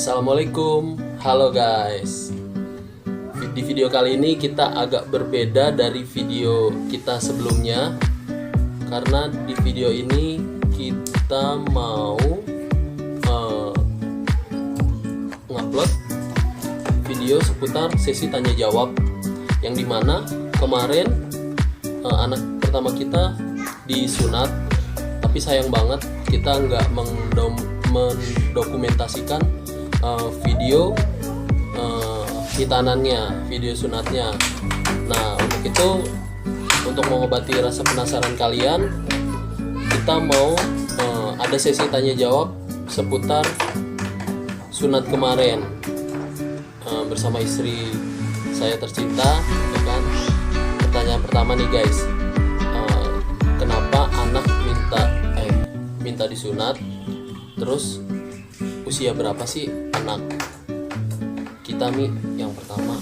Assalamualaikum, halo guys. Di video kali ini kita agak berbeda dari video kita sebelumnya, karena di video ini kita mau ngupload video seputar sesi tanya jawab, yang dimana kemarin anak pertama kita disunat, tapi sayang banget kita nggak mendokumentasikan video hitanannya, video sunatnya. Nah, untuk itu, untuk mengobati rasa penasaran kalian, kita mau ada sesi tanya jawab seputar sunat kemarin bersama istri saya tercinta, ya kan? Pertanyaan pertama nih guys, kenapa anak minta disunat? Terus usia berapa sih anak kita, Mi? Yang pertama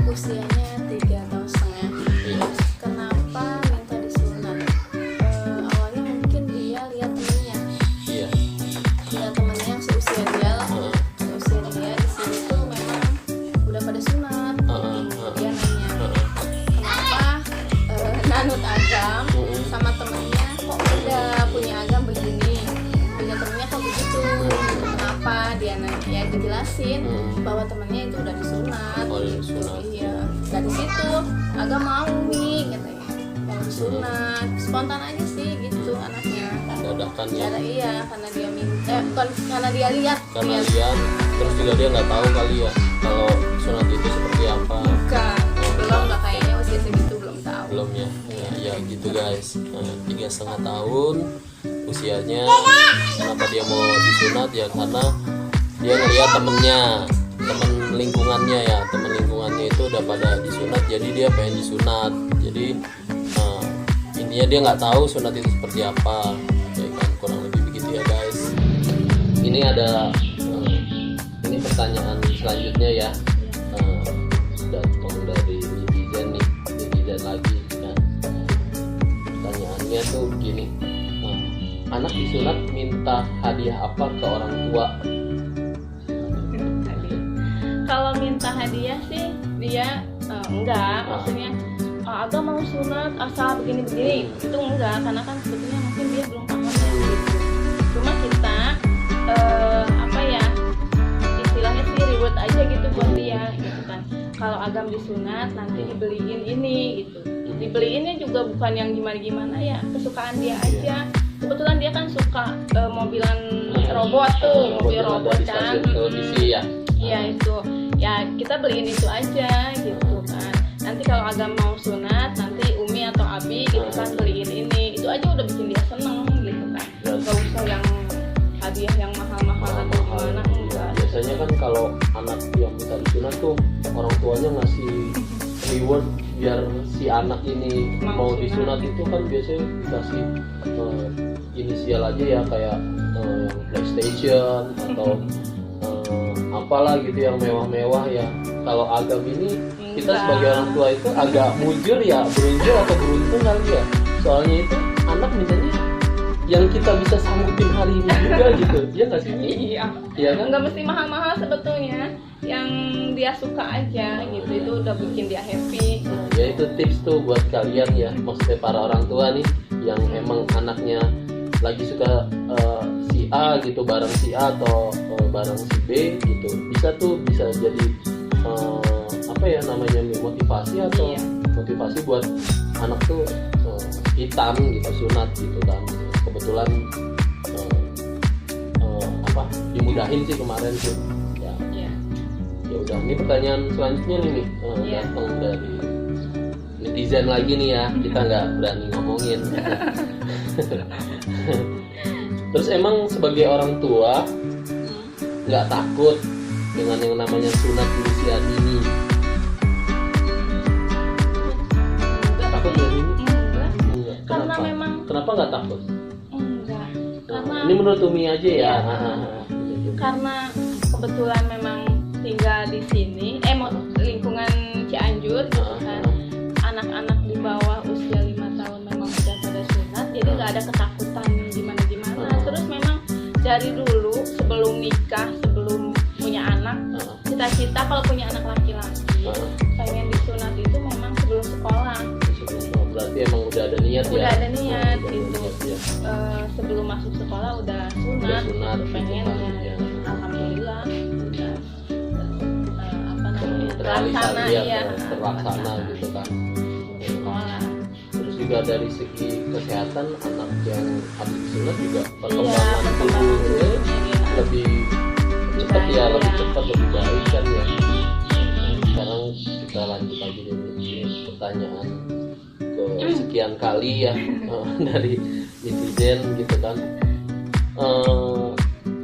usianya 3,5 tahun. iya. Kenapa minta disunat? Awalnya mungkin dia lihat temennya, Iya. lihat temennya yang seusia dia lah. Seusia dia di sini tuh memang udah pada sunat. Dia nanya kenapa nanut agam sama temennya kok udah punya agam begini, punya temennya kok begitu. Kenapa dia nanya? Ya dijelasin bahwa temennya itu udah disunat. Oh, udah disunat. Iya, dari situ agak mau nih katanya mau disunat, spontan aja sih gitu anaknya. Dadakan ya, Iya, karena dia minta, bukan karena dia lihat. karena lihat, terus juga dia nggak tahu kali ya kalau sunat itu seperti apa. Bukan, belum lah kayaknya usia segitu belum tahu. Belum ya, ya gitu guys. 3,5 tahun usianya. Kenapa dia mau disunat? Ya karena dia ngelihat temen lingkungannya itu udah pada disunat, jadi dia pengen disunat. Jadi intinya dia nggak tahu sunat itu seperti apa, ya kan? Kurang lebih begitu ya guys. Ini ada ini pertanyaan selanjutnya ya, datang dari netizen lagi. Nah, pertanyaannya tuh begini, anak disunat minta hadiah apa ke orang tua? Kalau minta hadiah sih dia enggak, maksudnya agak mau sunat asal begini-begini itu enggak, karena kan sebetulnya mungkin dia belum paham ya gitu. Cuma kita apa ya, istilahnya sih reward aja gitu buat dia gitu kan. Kalau agam disunat nanti dibeliin ini gitu, dibeliinnya juga bukan yang gimana-gimana ya, kesukaan dia aja. Kebetulan dia kan suka mobilan robot tuh, mobil robot kan. Televisi ya. Iya itu, ya kita beliin itu aja gitu kan. Nanti kalau agam mau sunat, nanti Umi atau Abi gitu kan beliin ini, itu aja udah bikin dia seneng gitu kan. Gak usah yang hadiah yang mahal-mahal atau gimana, enggak. Biasanya kan kalau anak yang minta disunat tuh orang tuanya ngasih reward biar si anak ini mau disunat, itu kan biasanya dikasih inisial aja ya, kayak PlayStation atau apalah gitu yang mewah-mewah ya. Kalau agam ini kita sebagai orang tua itu agak mujur ya, berunjul atau beruntung kali ya. Soalnya itu anak mintanya yang kita bisa sanggupin hari ini juga gitu. Iya nggak sih? Iya. Iya kan? Nggak mesti mahal-mahal sebetulnya, yang dia suka aja gitu, itu udah bikin dia happy. Ya itu tips tuh buat kalian ya, maksudnya para orang tua nih yang emang anaknya lagi suka si A gitu, barang si A atau barang si B gitu, bisa jadi apa ya namanya, motivasi atau motivasi buat anak tuh hitam gitu, sunat gitu kan. Kebetulan dimudahin sih kemarin tuh ya. Ya udah, ini pertanyaan selanjutnya nih datang dari netizen lagi nih ya, kita nggak berani ngomongin. Terus emang sebagai orang tua nggak takut dengan yang namanya sunat di usia dini? Takut nggak ini? Enggak. Karena Kenapa nggak takut? enggak. Karena Ini menurut Umi aja ya. Karena kebetulan memang tinggal di sini, lingkungan Cianjur gitu kan. Anak-anak di bawah usia 5 tahun memang sudah pada sunat, jadi nggak ada ketakutan gimana-gimana. Terus memang dari dulu sebelum nikah, sebelum anak, cita-cita kalau punya anak laki-laki pengen disunat itu memang sebelum sekolah. Berarti emang udah ada niat ya? Udah ada niat Udah gitu. niat, ya. Sebelum masuk sekolah udah sunat, sunat, pengen gitu kan, ya. ya. Alhamdulillah udah apa namanya Terrealisasi ya, ya, terlaksana gitu kan. sekolah. Terus juga dari segi kesehatan anak yang habis sunat juga Iya, perkembangan perkembangan tubuhnya tubuhnya ya. lebih cepat ya, Baik, lebih ya. cepat, lebih baik kan ya. Sekarang kita lanjut lagi dari pertanyaan ke sekian kali ya dari netizen gitu kan.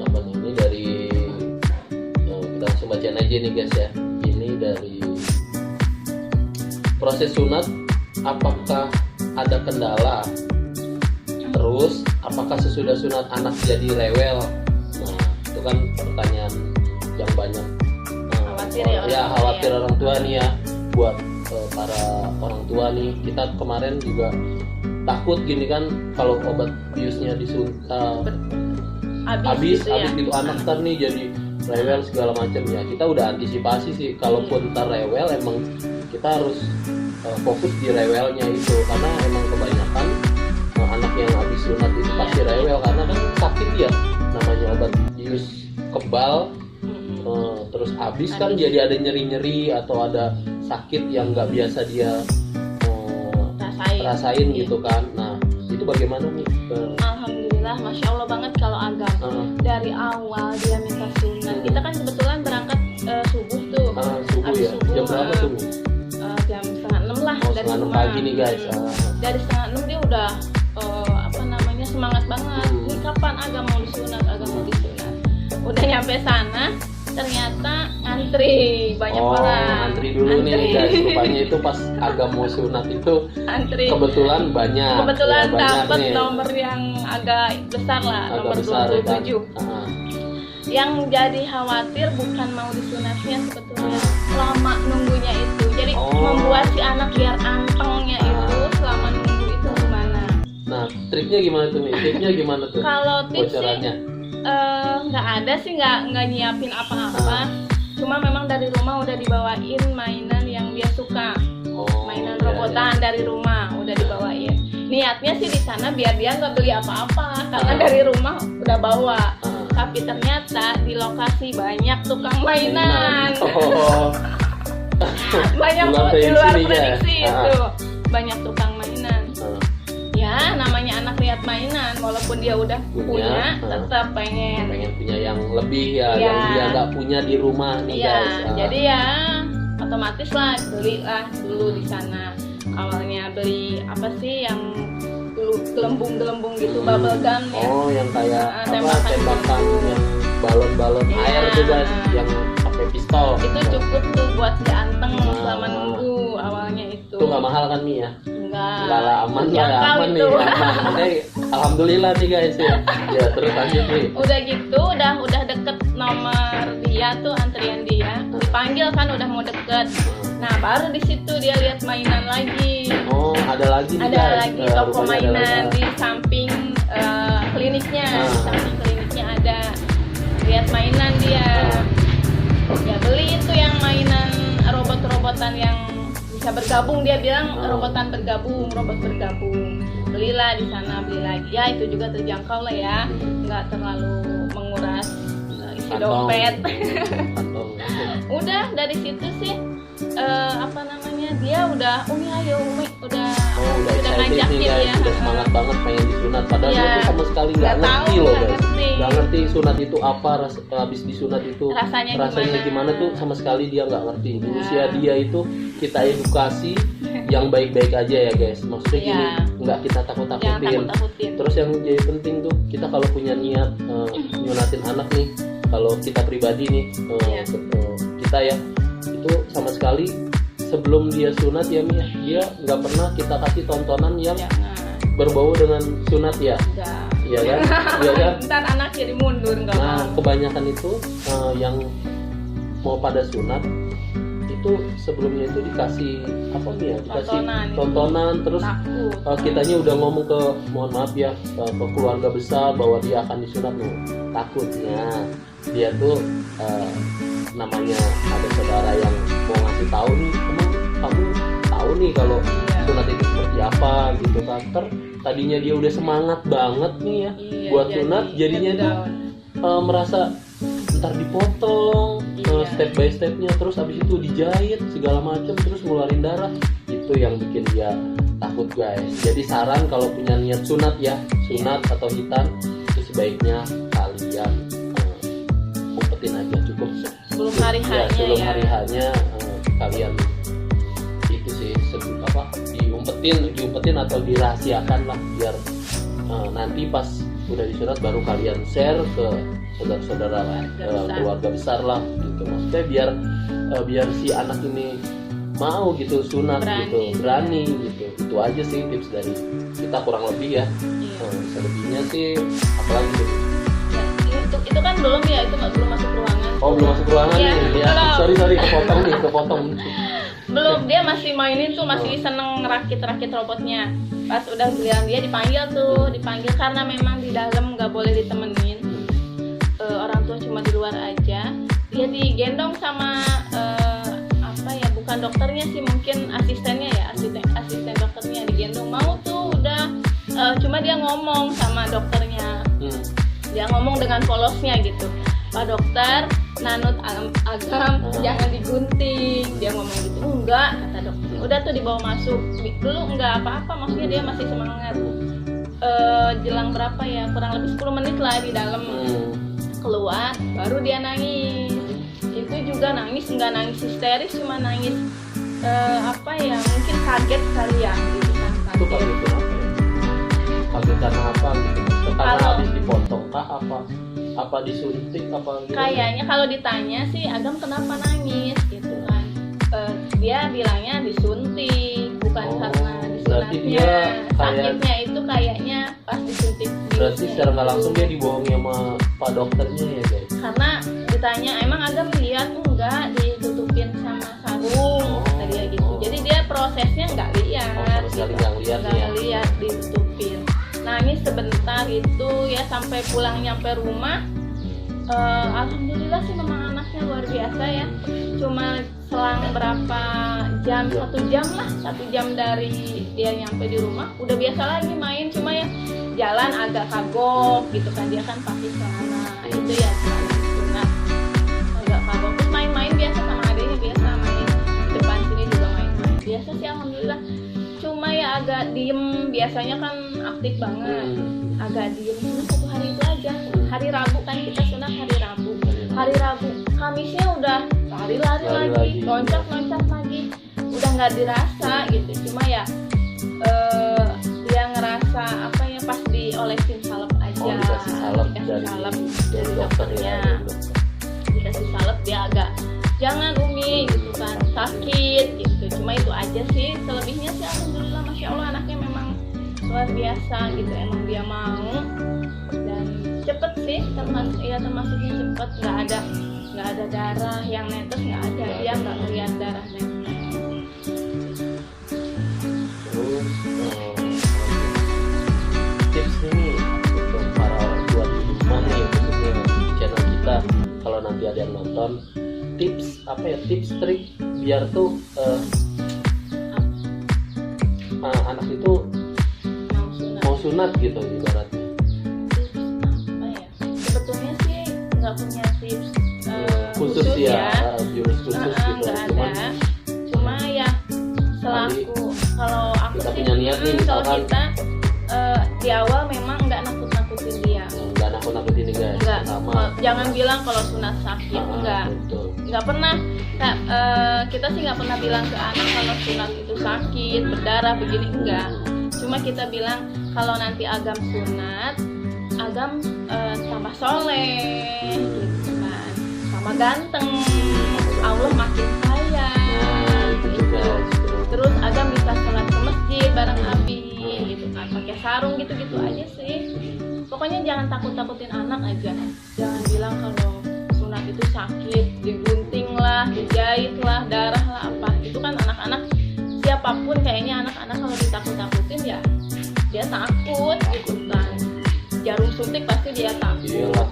Apa nih, ini dari kita langsung bacain aja nih guys ya. Ini dari proses sunat, apakah ada kendala? Terus apakah sesudah sunat anak jadi rewel? Nah itu kan pertanyaan yang banyak Khawatir ya orang tua khawatir ya. orang tua nih ya, buat para orang tua nih. Kita kemarin juga takut gini kan, kalau obat biusnya habis gitu anak ntar nih jadi rewel segala macam ya. Kita udah antisipasi sih, kalaupun ntar rewel emang kita harus fokus di rewelnya itu, karena emang kebanyakan anak yang habis sunat itu pasti rewel karena kan sakit ya, namanya obat bius kebal. Terus habis kan jadi ada nyeri-nyeri atau ada sakit yang nggak biasa dia rasain gitu kan. Nah itu bagaimana nih? Alhamdulillah, masya Allah banget kalau agama dari awal dia minta sunat. Kita kan kebetulan berangkat subuh tuh. Subuh Habis ya. subuh, Jam berapa subuh? Jam 5:30 lah dari Setengah 6 rumah. pagi nih guys. Dari 5:30 dia udah semangat banget. Nih kapan agama mau disunat, agama mau disunat. Udah nyampe sana ternyata ngantri banyak orang. Antri dulu nih guys. Rupanya itu pas agak mau sunat itu Antri. kebetulan banyak. Kebetulan Ya, banyak dapat nih. nomor yang agak besar lah, Agak nomor besar, 27. kan? Yang jadi khawatir bukan mau disunatnya sebetulnya, lama nunggunya itu. Jadi membuat si anak biar antengnya itu selama nunggu itu gimana? Nah triknya gimana tuh nih? Tipsnya gimana tuh? Kalau tips sih bocorannya? nggak ada sih, nggak nyiapin apa-apa. Cuma memang dari rumah udah dibawain mainan yang dia suka, mainan robotan dari rumah udah dibawain. Niatnya sih di sana biar dia nggak beli apa-apa karena dari rumah udah bawa. Tapi ternyata di lokasi banyak tukang mainan. Banyak di luar prediksi itu. Banyak tukang mainan. Ya namanya anak lihat mainan, walaupun dia udah punya tetap pengen punya yang lebih ya, yang dia nggak punya di rumah nih guys. Jadi ya otomatis lah belilah dulu di sana. Awalnya beli apa sih yang gelembung gitu, bubble gum ya. Yang kayak tembakan gitu. yang balon-balon air tuh guys, yang pakai pistol. Itu cukup tuh buat dia anteng selama nunggu awalnya itu. Itu nggak mahal kan nih ya? Enggak lah, aman lah, aman nih, aman. Alhamdulillah nih guys ya. Ya terus lanjut nih. Udah gitu, udah deket nomor dia tuh, antrian dia. Dipanggil kan udah mau deket. Nah baru di situ dia lihat mainan lagi. Ada lagi nih Ada guys. lagi toko mainan di samping kliniknya. Di samping kliniknya ada. Lihat mainan dia. Ya beli itu yang mainan robot-robotan yang bisa bergabung, dia bilang robot bergabung. Belilah di sana, beli lagi ya, itu juga terjangkau lah ya, nggak terlalu menguras isi dompet. Udah dari situ sih dia udah Umi ayo Umi udah ngajakin ya, udah semangat banget pengen disunat, padahal ya, dia sama sekali nggak ngerti loh guys, nggak ngerti sunat itu apa, habis disunat itu rasanya gimana tuh sama sekali dia nggak ngerti. Di usia dia itu kita edukasi yang baik-baik aja ya guys, maksudnya gini, nggak kita takut-takutin. Terus yang jadi penting tuh kita kalau punya niat nyunatin anak nih, kalau kita pribadi nih kita ya itu sama sekali sebelum dia sunat ya Mia, dia nggak pernah kita kasih tontonan yang berbau dengan sunat ya. Iya kan? Iya kan? Ntar anak jadi mundur nggak mau. Nah kebanyakan itu yang mau pada sunat tuh sebelumnya itu dikasih apa nih ya, dikasih tontonan terus kitanya udah ngomong ke, mohon maaf ya, ke keluarga besar bahwa dia akan disunat loh. Takutnya dia tuh namanya ada saudara yang mau ngasih tahu nih, emang kamu tahu nih kalau sunat itu seperti apa gitu kan. Tadinya dia udah semangat banget nih ya buat sunat, jadinya tuh merasa ntar dipotong step by stepnya, terus habis itu dijahit segala macam, terus ngeluarin darah. Itu yang bikin dia takut guys. Jadi saran kalau punya niat sunat ya, sunat atau hitan, itu sebaiknya kalian umpetin aja cukup sebelum hari hanya sebelum hari hanya kalian itu sih diumpetin atau dirahasiakan lah, biar nanti pas udah disunat baru kalian share ke saudara-saudara keluarga besar lah gitu. Maksudnya biar si anak ini mau gitu sunat, berani gitu. Itu aja sih tips dari kita kurang lebih ya. Selebihnya sih apalagi gitu. Ya, itu kan belum ya, itu belum masuk ruangan. Oh belum masuk ruangan ya. Sorry kepotong. Belum, dia masih mainin tuh, masih seneng ngerakit robotnya. Pas udah giliran dia dipanggil karena memang di dalam nggak boleh ditemenin. Orang tua cuma di luar aja. Dia digendong sama bukan dokternya sih, mungkin asistennya ya, asisten dokternya digendong. Mau tuh udah cuma dia ngomong sama dokternya. Dia ngomong dengan polosnya gitu. Pak dokter, nanut agam jangan digunting. Dia ngomong gitu. Enggak, kata dokter. Udah tuh dibawa masuk. Dulu enggak apa-apa, maksudnya dia masih semangat. Jelang berapa ya, kurang lebih 10 menit lah di dalam. Keluar, baru dia nangis. Itu juga nangis, nggak nangis histeris, cuma nangis mungkin kaget kali ya gitu kan. Itu kaget kenapa ya? Kaget karena apa gitu? Karena habis dipotong kah apa disuntik apa gitu? Kayaknya kalau ditanya sih Agam kenapa nangis gitu kan. Dia bilangnya disuntik, bukan karena disunatnya. Sakitnya itu kayaknya pas disuntik. Berarti secara nggak langsung dia dibohongi sama pak dokternya ya guys? Karena ditanya emang Agam lihat enggak ditutupin sama sarung, kata dia gitu. Jadi dia prosesnya nggak lihat, nggak lihat ditutupin. Nangis sebentar itu ya, sampai pulang nyampe rumah. Alhamdulillah sih memang anaknya luar biasa ya. Cuma selang berapa jam, 1 jam dari dia nyampe di rumah udah biasa lagi main. Cuma ya jalan agak kagok gitu kan, dia kan pakai celana itu ya, celana sunat agak kagok. Terus main-main biasa sama adiknya, biasa main di depan sini juga main-main biasa sih alhamdulillah. Cuma ya agak diem, biasanya kan aktif banget, agak diem. Cuma 1 hari itu aja, hari Rabu kan kita sunat hari Rabu, Kamisnya udah lari-lari lagi, loncat-loncat lagi, udah nggak dirasa gitu. Cuma ya dia ngerasa pas diolesin salep aja, dikasih salep dari dokternya, dikasih salep dia agak jangan Umi gitu kan, sakit gitu. Cuma itu aja sih, selebihnya sih alhamdulillah masya Allah anaknya memang luar biasa gitu, emang dia mau dan cepet sih, termasuknya cepet, nggak ada darah yang netes, nggak ada, dia nggak ngeliat darah netes. Terus tips ini untuk para orang tua di rumah nih, khususnya di channel kita, kalau nanti ada yang nonton, tips trik biar tuh anak itu mau sunat gitu ibaratnya. Sebetulnya sih nggak punya tips khusus ya, jurus khusus gitu. Cuma ya selaku kalau aku kita sih punya niat nih, kalau misalkan kita di awal memang nggak nakut-nakutin dia. Nggak nakut-nakutin nih guys. Enggak. Jangan bilang kalau sunat sakit, nggak pernah. Kita sih nggak pernah bilang ke anak kalau sunat itu sakit, berdarah begini, enggak. Cuma kita bilang kalau nanti Agam sunat, Agam tambah soleh, gitu kan, sama ganteng, Allah makin sayang, gitu. Terus Agam bisa sholat ke masjid bareng Abi, gitu kan, pakai sarung gitu-gitu aja sih. Pokoknya jangan takut-takutin anak aja, jangan bilang kalau sunat itu sakit, digunting lah, dijahit lah, darah lah apa. Itu kan anak-anak, siapapun kayaknya anak-anak kalau ditakut-takutin ya dia takut gitu kan. Jarum suntik pasti dia takut. Iyalah,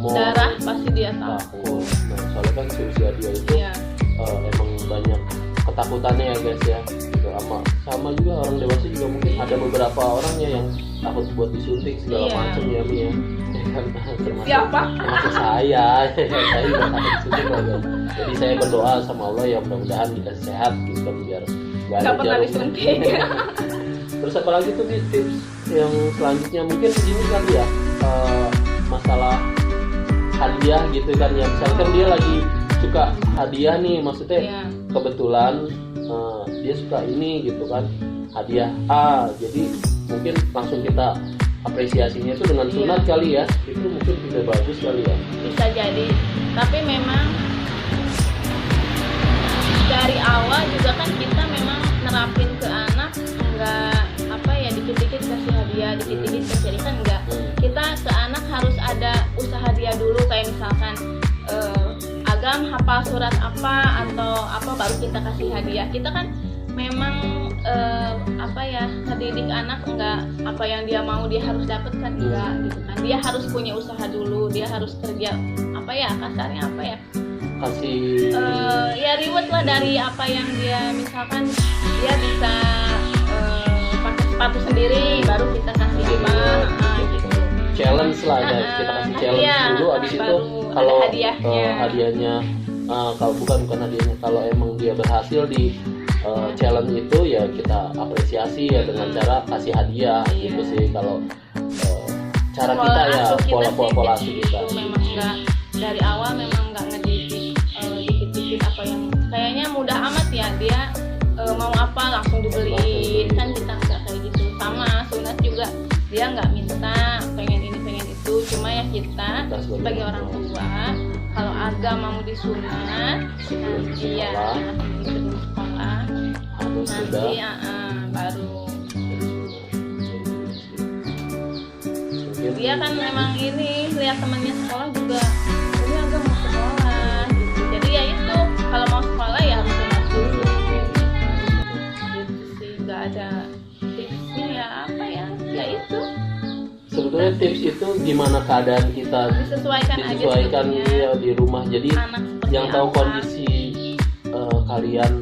Darah pasti dia takut. Nah, soalnya kan si usia dia itu Iya. emang banyak ketakutannya ya guys ya. Gitu. Sama juga orang dewasa juga mungkin ada beberapa orangnya yang takut buat disuntik segala Iya. macam ya Mi ya. Termasuk, Siapa? termasuk saya. Saya juga takut disuntik lah guys. Jadi saya berdoa sama Allah ya mudah-mudahan dikasih sehat gitu kan biar Nggak pernah disuntik. Terus apalagi tuh di tips yang selanjutnya mungkin gini kali ya, masalah hadiah gitu kan ya. Misalkan dia lagi suka hadiah nih, maksudnya Iya. kebetulan dia suka ini gitu kan, hadiah A, jadi mungkin langsung kita apresiasinya itu dengan sunat kali ya. Itu mungkin tidak bagus kali ya. Bisa jadi, tapi memang dari awal juga kan kita memang nerapin ke anak enggak apa ya, dikit-dikit kasih hadiah, dikit-dikit kasih hadiah kan enggak. Kita ke anak harus ada usaha dia dulu, kayak misalkan Agam hafal surat apa atau apa baru kita kasih hadiah. Kita kan memang apa ya, ngedidik anak enggak apa yang dia mau dia harus dapat kan enggak gitu kan. Dia harus punya usaha dulu, dia harus kerja apa ya, kasarnya apa ya, Kasih ya reward lah dari apa yang dia, misalkan dia bisa pakai sepatu sendiri baru kita kasih apa gitu. challenge lah guys, kita kasih challenge iya, dulu. Abis itu baru kalau ada hadiahnya. hadiahnya kalau bukan hadiahnya, kalau emang dia berhasil di challenge itu ya kita apresiasi ya dengan cara kasih hadiah gitu sih. Kalau cara kita ya pola asuh kita memang enggak dari awal memang enggak ngedidik dikit-dikit apa yang kayaknya mudah amat ya, dia mau apa langsung dibeliin kan. Kita enggak kayak gitu. Sama sunat juga dia enggak minta pengen ini pengen itu, cuma ya kita sebagai orang tua kalau agak mau disunat nanti ya di sekolah harus nanti sudah baru dia kan memang ini lihat temannya sekolah juga, ini agak mau sekolah gitu. Jadi ya itu kalau mau sekolah ya harus sunat dulu gitu sih. Nggak ada tipsnya ya apa ya itu sebetulnya tips itu gimana keadaan kita disesuaikan aja ya di rumah. Jadi anak seperti yang tahu apa. kondisi kalian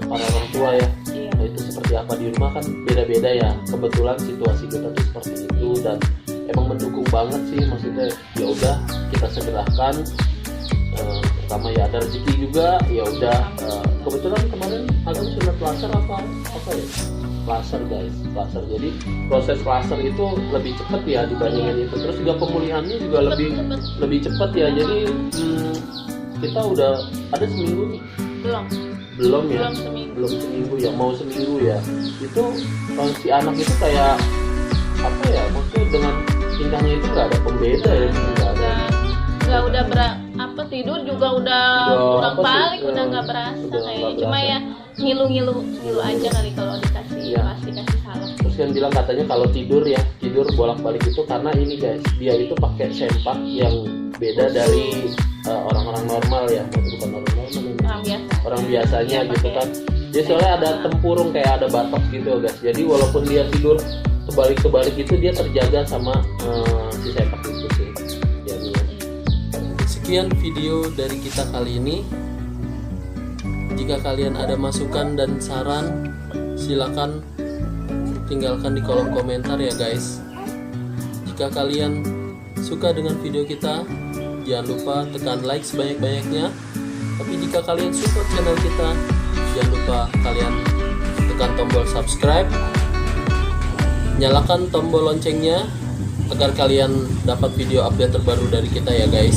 para orang tua ya, Iya. nah, itu seperti apa di rumah kan beda-beda ya. Kebetulan situasi kita tuh seperti itu dan emang mendukung banget sih, maksudnya ya udah kita segerakan. Pertama ya ada rezeki juga ya udah. Kebetulan kemarin ada sunat laser apa ya, laser guys, laser. Jadi proses laser itu lebih cepat ya dibandingin itu. Terus juga pemulihannya juga lebih cepat ya. Jadi kita udah ada seminggu nih. Belum ya, belum seminggu ya, mau seminggu ya. Itu si anak itu kayak apa ya, maksudnya dengan tingkahnya itu nggak ada pembeda ya, nggak udah apa tidur juga udah kurang balik, udah nggak berasa kayaknya. Cuma ya ngilu aja kali kalau dikasih pasti kasih salam. Terus yang bilang katanya kalau tidur bolak-balik itu karena ini guys, dia itu pakai sempak yang beda dari orang-orang normal ya, bukan orang biasanya ya, gitu kan. Dia soalnya ada tempurung kayak ada batok gitu guys. Jadi walaupun dia tidur kebalik itu dia terjaga sama si sempak itu sih. Jadi sekian video dari kita kali ini. Jika kalian ada masukan dan saran, silakan tinggalkan di kolom komentar ya guys. Jika kalian suka dengan video kita, jangan lupa tekan like sebanyak-banyaknya. Tapi jika kalian support channel kita, jangan lupa kalian tekan tombol subscribe, nyalakan tombol loncengnya agar kalian dapat video update terbaru dari kita ya guys.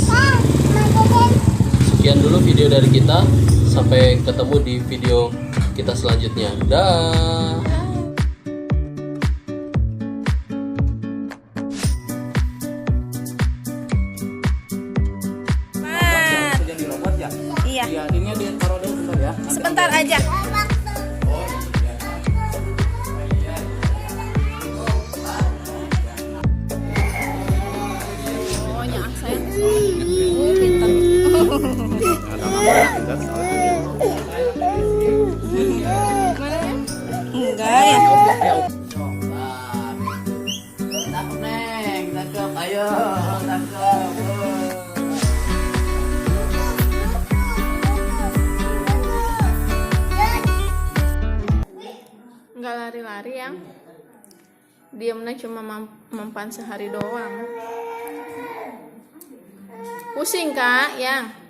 Sekian dulu video dari kita, sampai ketemu di video kita selanjutnya. Dah. Jadi robot ya? Iya, Ya, ini dia taruh dulu bentar ya. Nanti sebentar aja. Oh, nyaah saya. Pintar nggak lari-lari yang diamnya cuma mempan sehari doang. Pusing kak yang